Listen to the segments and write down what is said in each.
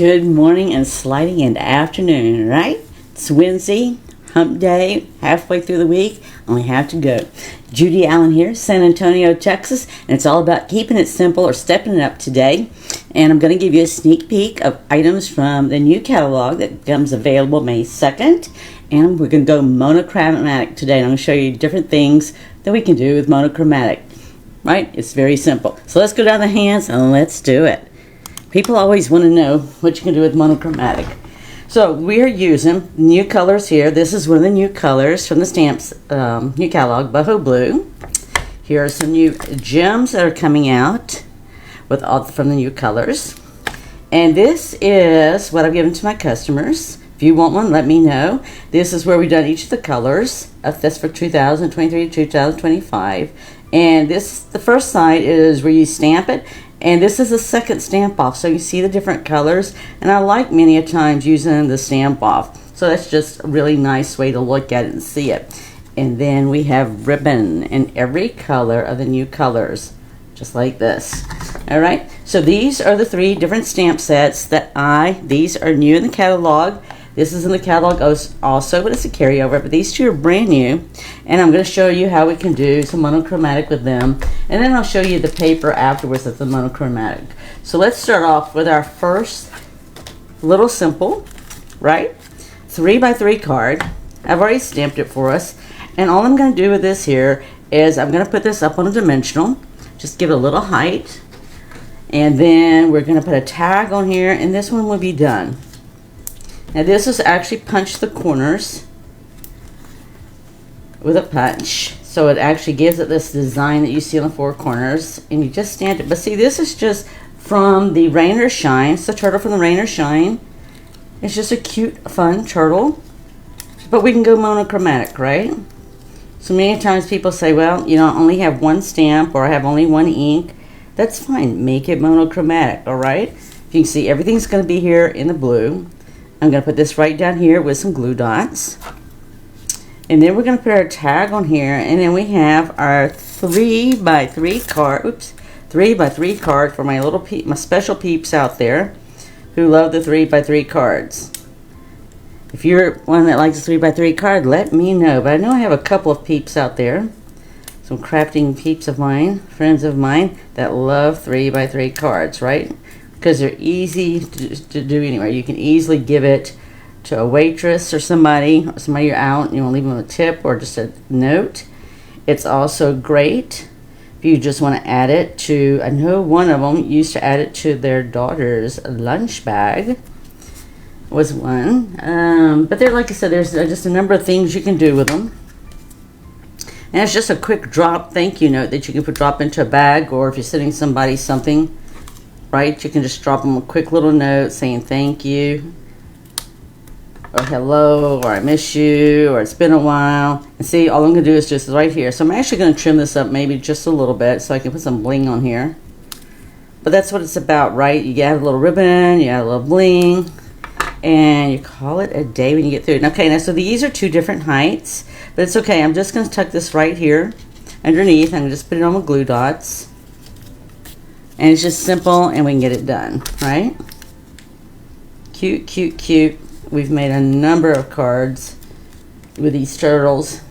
Good morning and sliding into afternoon, right? It's Wednesday, hump day, halfway through the week, only half to go. Judy Allen here, San Antonio, Texas, and it's all about keeping it simple or stepping it up today. And I'm going to give you a sneak peek of items from the new catalog that becomes available May 2nd. And we're going to go monochromatic today. And I'm going to show you different things that we can do with monochromatic, right? It's very simple. So let's go down the hands and let's do it. People always want to know what you can do with monochromatic. So we are using new colors here. This is one of the new colors from the Stamps new catalog, Buffalo Blue. Here are some new gems that are coming out with all from the new colors. And this is what I've given to my customers. If you want one, let me know. This is where we've done each of the colors. That's for 2023 to 2025. And this, the first side is where you stamp it. And this is the second stamp off, so you see the different colors. And I like many a times using the stamp off. So that's just a really nice way to look at it and see it. And then we have ribbon in every color of the new colors, just like this. All right, so these are the 3 different stamp sets that these are new in the catalog. This is in the catalog also, but it's a carryover. But these 2 are brand new, and I'm going to show you how we can do some monochromatic with them. And then I'll show you the paper afterwards that's the monochromatic. So let's start off with our first little simple, right? 3x3 card. I've already stamped it for us. And all I'm going to do with this here is I'm going to put this up on a dimensional. Just give it a little height. And then we're going to put a tag on here, and this one will be done. Now this is actually punch the corners with a punch. So it actually gives it this design that you see on the 4 corners. And you just stamp it. But see, this is just from the Rain or Shine. It's the turtle from the Rain or Shine. It's just a cute, fun turtle. But we can go monochromatic, right? So many times people say, well, you know, I only have 1 stamp or I have only 1 ink. That's fine. Make it monochromatic, all right? You can see everything's going to be here in the blue. I'm going to put this right down here with some glue dots. And then we're going to put our tag on here. And then we have our 3x3 card. Oops. 3x3 card for my special peeps out there who love the 3x3 cards. If you're one that likes a 3x3 card, let me know. But I know I have a couple of peeps out there. Some crafting peeps of mine, friends of mine, that love 3x3 cards, right? Because they're easy to do anywhere. You can easily give it to a waitress or somebody you're out and you want to leave them a tip or just a note. It's also great if you just want to add it to, I know one of them used to add it to their daughter's lunch bag, was one. But there, like I said, there's just a number of things you can do with them. And it's just a quick drop thank you note that you can drop into a bag, or if you're sending somebody something, right, you can just drop them a quick little note saying thank you, or hello, or I miss you, or it's been a while. And see, all I'm going to do is just right here. So I'm actually going to trim this up maybe just a little bit so I can put some bling on here. But that's what it's about, right? You add a little ribbon, you add a little bling, and you call it a day when you get through it. Okay, now so these are 2 different heights, but it's okay. I'm just going to tuck this right here underneath. I'm going to just put it on with glue dots. And it's just simple, and we can get it done, right? Cute, cute, cute. We've made a number of cards with these turtles.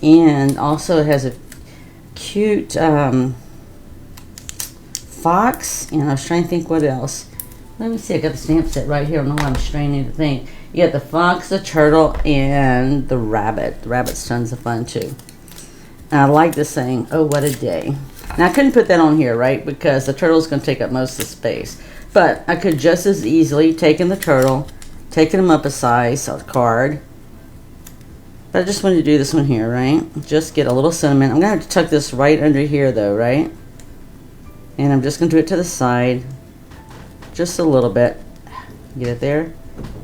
And also it has a cute fox. And I was trying to think what else. Let me see, I got the stamp set right here. I don't know why I'm straining to think. You got the fox, the turtle, and the rabbit. The rabbit's tons of fun too. And I like this saying, oh, what a day. Now, I couldn't put that on here, right, because the turtle's going to take up most of the space. But I could just as easily taken the turtle, taken him up a size, a card. But I just wanted to do this one here, right? Just get a little sentiment. I'm going to have to tuck this right under here, though, right? And I'm just going to do it to the side. Just a little bit. Get it there?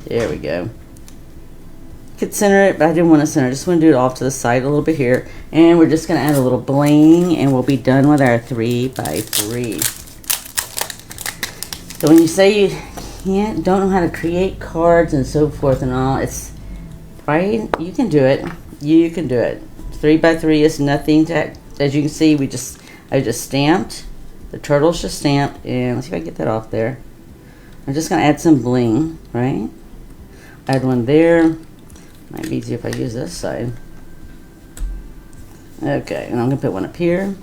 There we go. Could center it, but I didn't want to center. I just want to do it off to the side a little bit here. And we're just going to add a little bling, and we'll be done with our 3x3. So when you say you don't know how to create cards and so forth and all, it's right. You can do it. You can do it. 3x3 is nothing to, as you can see, I just stamped. The turtle's just stamped, and let's see if I can get that off there. I'm just going to add some bling, right? Add one there. Might be easier if I use this side. Okay, and I'm going to put one up here.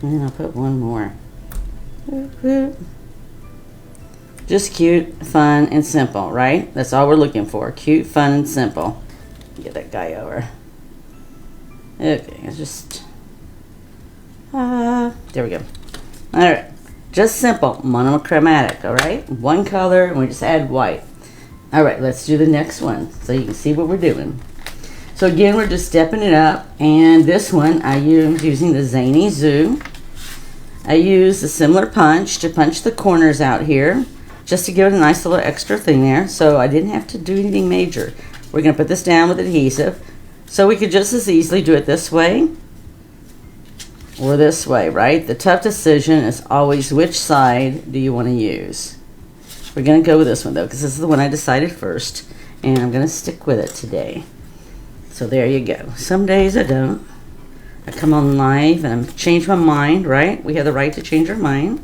And then I'll put one more. Just cute, fun, and simple, right? That's all we're looking for. Cute, fun, and simple. Get that guy over. Okay, it's just... there we go. Alright. Just simple, monochromatic, alright? One color, and we just add white. Alright, let's do the next one so you can see what we're doing. So again, we're just stepping it up, and this one I use using the Zany Zoo. I use a similar punch to punch the corners out here, just to give it a nice little extra thing there, so I didn't have to do anything major. We're going to put this down with adhesive, so we could just as easily do it this way or this way, right? The tough decision is always which side do you want to use. We're going to go with this one though, because this is the one I decided first, and I'm going to stick with it today. So there you go. Some days I don't. I come on live and I change my mind, right? We have the right to change our mind,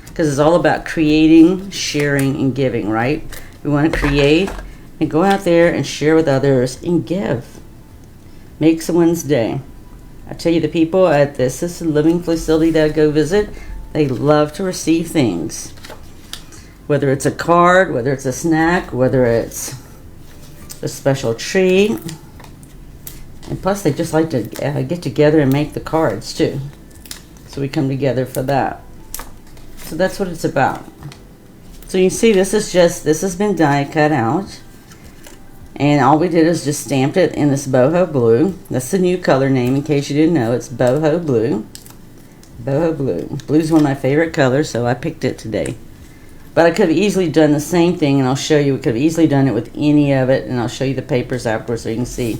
because it's all about creating, sharing, and giving, right? We want to create and go out there and share with others and give. Make someone's day. I tell you, the people at the assisted living facility that I go visit, they love to receive things. Whether it's a card, whether it's a snack, whether it's a special treat. And plus, they just like to get together and make the cards, too. So we come together for that. So that's what it's about. So you see, this has been die cut out. And all we did is just stamped it in this boho blue. That's the new color name, in case you didn't know. It's boho blue. Boho blue. Blue is one of my favorite colors, so I picked it today. But I could have easily done the same thing, and I'll show you. We could have easily done it with any of it, and I'll show you the papers afterwards so you can see.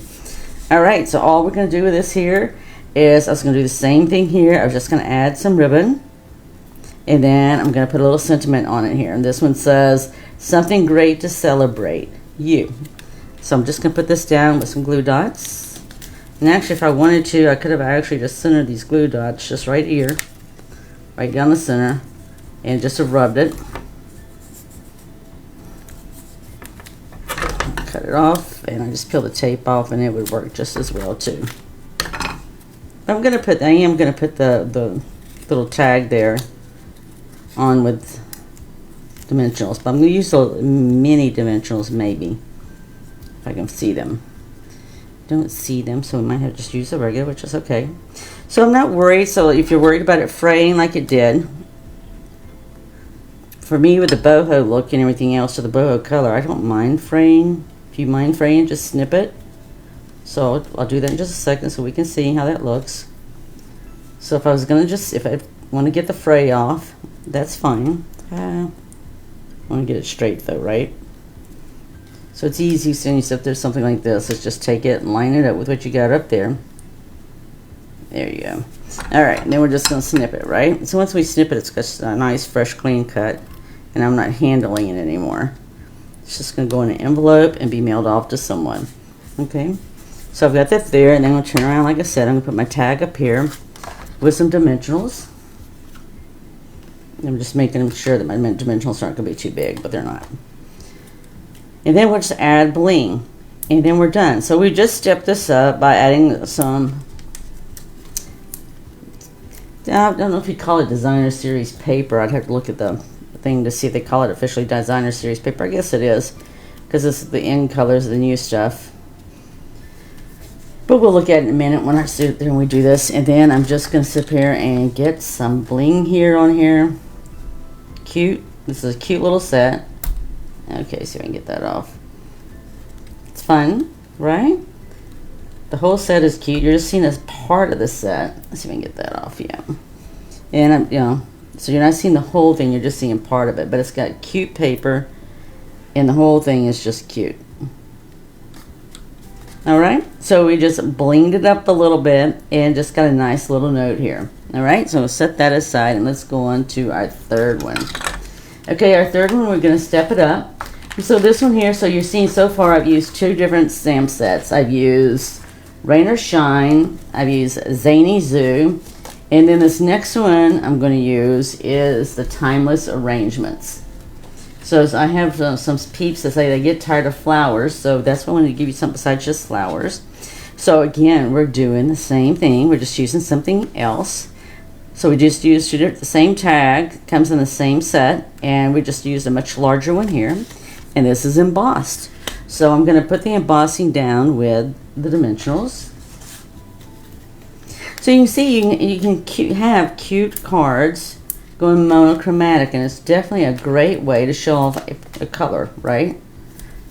Alright, so all we're going to do with this here is I was going to do the same thing here. I was just going to add some ribbon. And then I'm going to put a little sentiment on it here. And this one says, something great to celebrate. You. So I'm just going to put this down with some glue dots. And actually, if I wanted to, I could have actually just centered these glue dots just right here. Right down the center. And just have rubbed it. Cut it off. And I just peel the tape off, and it would work just as well, too. I am going to put the little tag there on with dimensionals, but I'm going to use the mini dimensionals maybe, if I can see them. Don't see them, so we might have to just use the regular, which is okay. So I'm not worried. So if you're worried about it fraying like it did, for me with the boho look and everything else, to the boho color, I don't mind fraying. If you mind fraying, just snip it. So I'll do that in just a second so we can see how that looks. So if I was going to if I want to get the fray off, that's fine. I want to get it straight though, right? So it's easy, so if there's something like this, let's just take it and line it up with what you got up there. There you go. Alright, and then we're just going to snip it, right? So once we snip it, it's got a nice, fresh, clean cut, and I'm not handling it anymore. It's just going to go in an envelope and be mailed off to someone. Okay? So I've got that there, and then I'm going to turn around, like I said, I'm going to put my tag up here with some dimensionals. I'm just making sure that my dimensionals aren't going to be too big, but they're not. And then we'll just add bling, and then we're done. So we just stepped this up by adding some, I don't know if you call it designer series paper. I'd have to look at the thing to see if they call it officially designer series paper. I guess it is, because this is the end colors of the new stuff. But we'll look at it in a minute when I sit there and we do this. And then I'm just going to sit here and get some bling here on here. Cute. This is a cute little set. Okay, so I can get that off. It's fun, right? The whole set is cute. You're just seeing as part of the set. Let's see if I can get that off, yeah. And I'm, so you're not seeing the whole thing, you're just seeing part of it. But it's got cute paper, and the whole thing is just cute. Alright, so we just blinged it up a little bit and just got a nice little note here. Alright, so we'll set that aside and let's go on to our third one. Okay, our third one, we're going to step it up. So this one here, so you're seeing so far I've used two different stamp sets. I've used Rain or Shine, I've used Zany Zoo, And then this next one I'm going to use is the Timeless Arrangements. So I have some peeps that say they get tired of flowers, so that's why I wanted to give you something besides just flowers. So again, we're doing the same thing. We're just using something else. So we just used the same tag, comes in the same set, and we just used a much larger one here. And this is embossed. So I'm going to put the embossing down with the dimensionals. So you can see you can have cute cards going monochromatic, and it's definitely a great way to show off a color, right?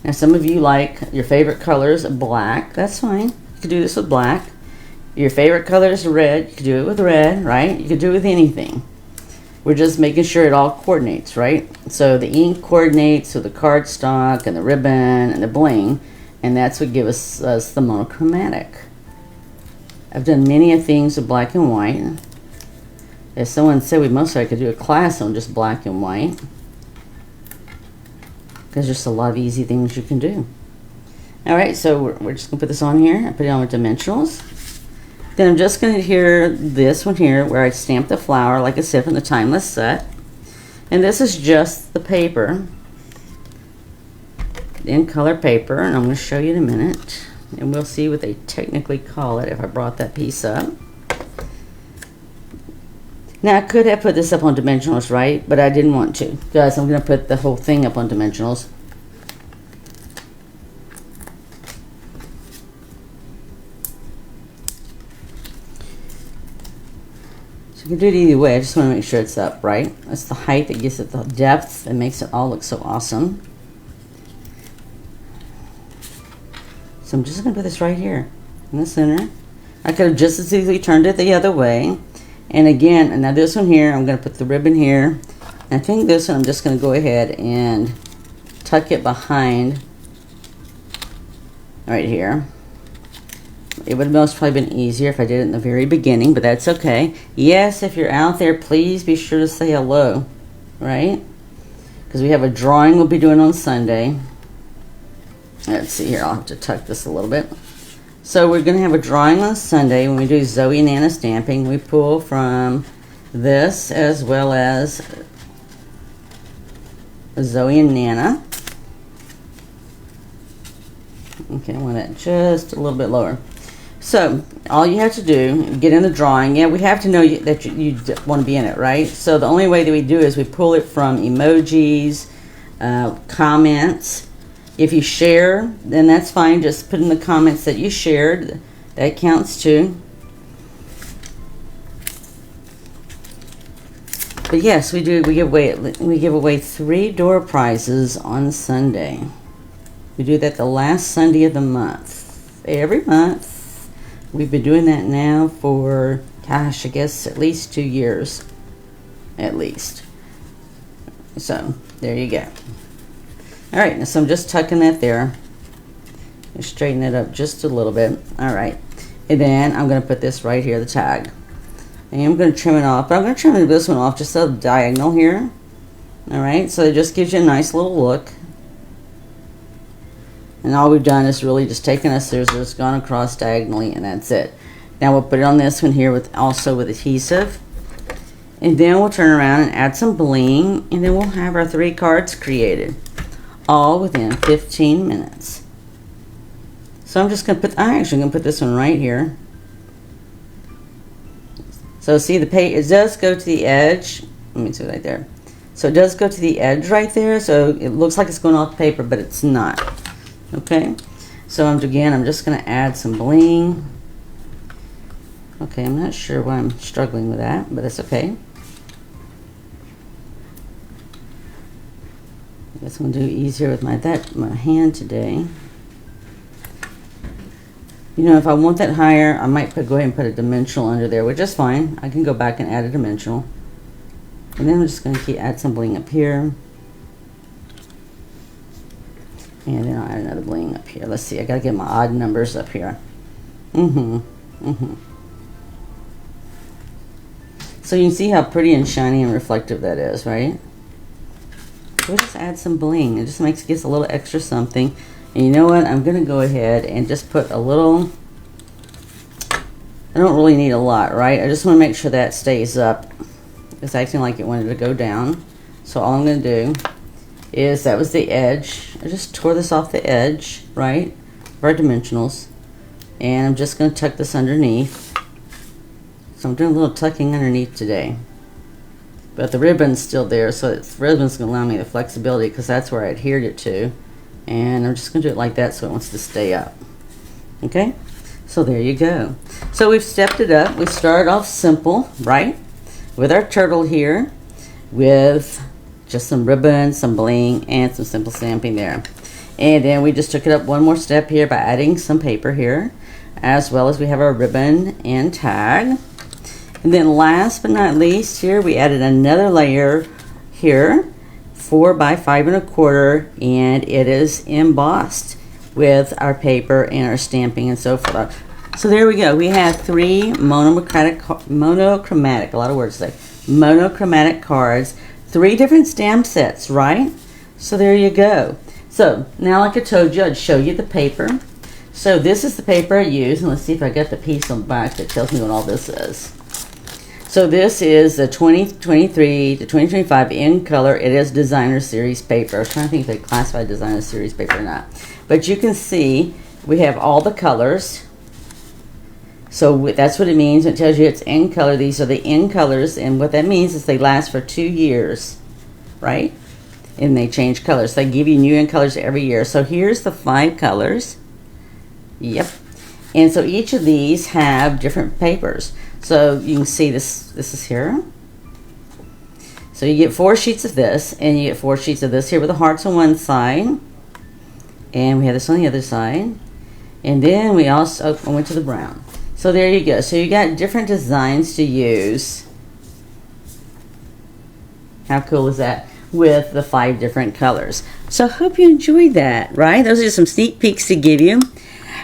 Now some of you like your favorite colors black. That's fine. You can do this with black. Your favorite color is red. You can do it with red, right? You can do it with anything. We're just making sure it all coordinates, right? So the ink coordinates with the cardstock and the ribbon and the bling, and that's what gives us the monochromatic. I've done many things with black and white. As someone said, I could do a class on just black and white, because there's a lot of easy things you can do. All right, so we're just gonna put this on here. I put it on with dimensionals. Then I'm just gonna this one here where I stamped the flower, like I said, from the Timeless set. And this is just the paper, in color paper, and I'm gonna show you in a minute. And we'll see what they technically call it if I brought that piece up. Now I could have put this up on dimensionals, right? But I didn't want to, because I'm going to put the whole thing up on dimensionals. So you can do it either way. I just want to make sure it's up, right? That's the height that gives it the depth and makes it all look so awesome. So I'm just going to put this right here in the center. I could have just as easily turned it the other way. And again, now this one here, I'm going to put the ribbon here. And I think this one I'm just going to go ahead and tuck it behind right here. It would have most probably been easier if I did it in the very beginning, but that's okay. Yes, if you're out there, please be sure to say hello, right? Because we have a drawing we'll be doing on Sunday. Let's see here, I'll have to tuck this a little bit. So we're going to have a drawing on Sunday when we do Zoe and Nana stamping. We pull from this as well as Zoe and Nana. Okay, I want that just a little bit lower. So all you have to do, get in the drawing. Yeah, we have to know that you want to be in it, right? So the only way that we do is we pull it from emojis, comments. If you share, then that's fine. Just put in the comments that you shared. That counts too. But yes, we do. We give away 3 door prizes on Sunday. We do that the last Sunday of the month. Every month. We've been doing that now for, gosh, I guess at least 2 years. At least. So there you go. All right, so I'm just tucking that there. Just straighten it up just a little bit. All right, and then I'm going to put this right here, the tag. And I'm going to trim it off, but I'm going to trim this one off just a diagonal here. All right, so it just gives you a nice little look. And all we've done is really just taken a scissors, gone across diagonally, and that's it. Now we'll put it on this one here with adhesive. And then we'll turn around and add some bling, and then we'll have our 3 cards created. All within 15 minutes. So I'm just going to I'm actually going to put this one right here. So see the page, it does go to the edge. Let me see right there. So it does go to the edge right there. So it looks like it's going off paper, but it's not. Okay. So I'm just going to add some bling. Okay, I'm not sure why I'm struggling with that, but that's okay. I guess I'm going to do easier with my hand today. You know, if I want that higher, I might go ahead and put a dimensional under there, which is fine. I can go back and add a dimensional. And then I'm just going to add some bling up here. And then I'll add another bling up here. Let's see, I got to get my odd numbers up here. So you can see how pretty and shiny and reflective that is, right? We'll just add some bling. It just gives a little extra something. And you know what? I'm going to go ahead and just put a little I don't really need a lot, right? I just want to make sure that stays up. It's acting like it wanted to go down. So all I'm going to do is, that was the edge. I just tore this off the edge, right, of our dimensionals. And I'm just going to tuck this underneath. So I'm doing a little tucking underneath today. But the ribbon's still there, so the ribbon's going to allow me the flexibility because that's where I adhered it to. And I'm just going to do it like that so it wants to stay up. Okay? So there you go. So we've stepped it up. We started off simple, right? With our turtle here, with just some ribbon, some bling, and some simple stamping there. And then we just took it up one more step here by adding some paper here, as well as we have our ribbon and tag. And then last but not least, here we added another layer here, 4 by 5 1/4, and it is embossed with our paper and our stamping and so forth. So there we go. We have 3 monochromatic, a lot of words today, monochromatic cards, 3 different stamp sets, right? So there you go. So now, like I told you, I'd show you the paper. So this is the paper I use, and let's see if I got the piece on the back that tells me what all this is. So this is the 2023 to 2025 in color. It is designer series paper. I was trying to think if they classify designer series paper or not. But you can see we have all the colors. So that's what it means. It tells you it's in color. These are the in colors, and what that means is they last for 2 years, right? And they change colors. They give you new in colors every year. So here's the 5 colors. Yep. And so each of these have different papers. So you can see this is here. So you get 4 sheets of this, and you get 4 sheets of this here with the hearts on one side. And we have this on the other side. And then we also went to the brown. So there you go. So you got different designs to use. How cool is that? With the 5 different colors. So I hope you enjoyed that, right? Those are just some sneak peeks to give you.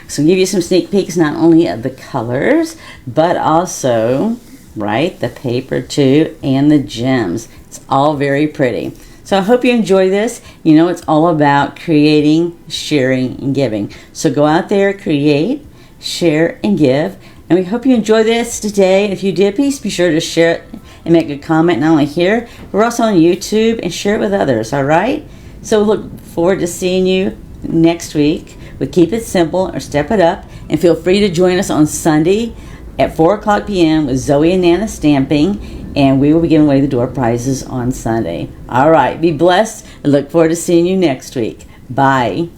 So give you some sneak peeks not only of the colors, but also, right, the paper too, and the gems. It's all very pretty. So I hope you enjoy this. You know, it's all about creating, sharing, and giving. So go out there, create, share, and give. And we hope you enjoy this today. If you did, please be sure to share it and make a comment, not only here, but we're also on YouTube, and share it with others, all right? So look forward to seeing you next week. We keep it simple or step it up, and feel free to join us on Sunday at 4:00 p.m. with Zoe and Nana Stamping, and we will be giving away the door prizes on Sunday. All right, be blessed, and look forward to seeing you next week. Bye.